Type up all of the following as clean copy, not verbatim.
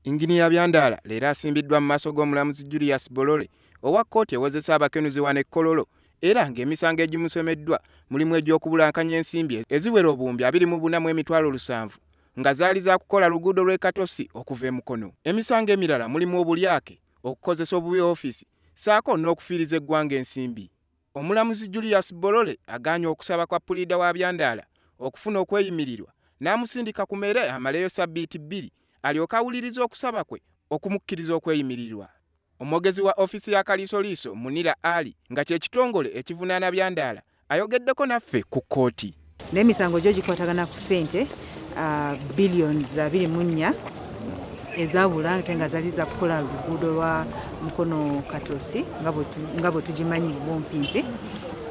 Inginiya Byandala leero asimbiddwa mu maaso g'omulamuzi Julius Bolole owa kkooti ewozesa abakenuzi wano e Kololo era ng'emisango egimusomeddwa mulimu egy'okubulankanya ensimbi eziwera obuwumbi 24,700 nga zaali za kukola luguudo lw'e Katosi okuva e Mukono. Emisango emirala mulimu obulyake, okukozesa obubi ofiisi ssaako n'okufiiriza eggwanga ensimbi. Omulamuzi Julius Bolole agaanye okusaba kwa puliida wa Byandala okufuna okweyimirirwa n'amusindika ku mere amaleyo ssabbiiti 2 alyoka awuliriza okusaba kwe okumukkiriza okweyimirirwa. Omwogezi wa ofiisi ya Kaliisoliiso Munira Ali nga kye kitongole ekivunaana Byandala ayogeddeko naffe ku kkooti. N'emisango gyo gikwatagana ku ssente billions 24 ezabula ate nga zaali za kukola luguudo lwa Mukono Katosi nga bwe tugimanyi bumpimpi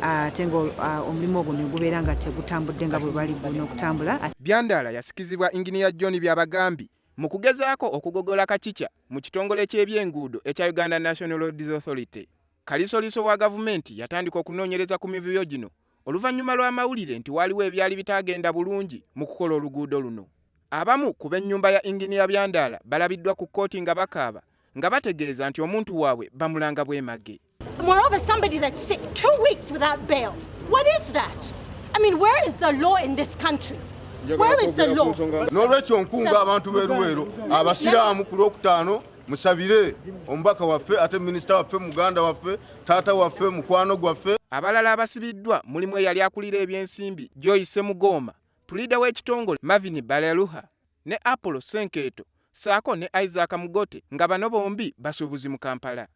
ate nga omulimu ogwo ne gubeera nga tegutambudde nga bwe bwali gulina okutambula. Byandala yasikizibwa Inginiya John Byabagambi mu kugezaako okugogola kakica mu kitongole ky'ebyenguudo ekya Uganda National Roads Authority. Kaliisoliiso wa gavumenti yatandika okunoonyereza ku mivuyo gino oluvannyuma lw'amawulire nti waliwo ebyali bitagenda bulungi mu kukola oluguudo luno. Abamu ku b'ennyumba ya Inginiya Byandala balabiddwa ku kkooti nga bakaaba nga bategeeza nti omuntu waabwe bamulanga bwemage. Moreover, somebody that's sick 2 weeks without bail. What is that? I mean, where is the law in this country? Where is the law? N'olwekyo nkunga abantu b'eruweero abasiraamu ku Lwokutaano musabire omubaka waffe ate minisita waffe muganda waffe taata waffe mukwano gwaffe. Abalala abasibiddwa mulimu eyali akulira ebyensimbi Joyce Mugoma, puliida w'ekitongole Marvin Baleruha ne Apollo Senkeeto ssaako ne Isaac Mugote nga bano bombi basuubuzi mu Kampala.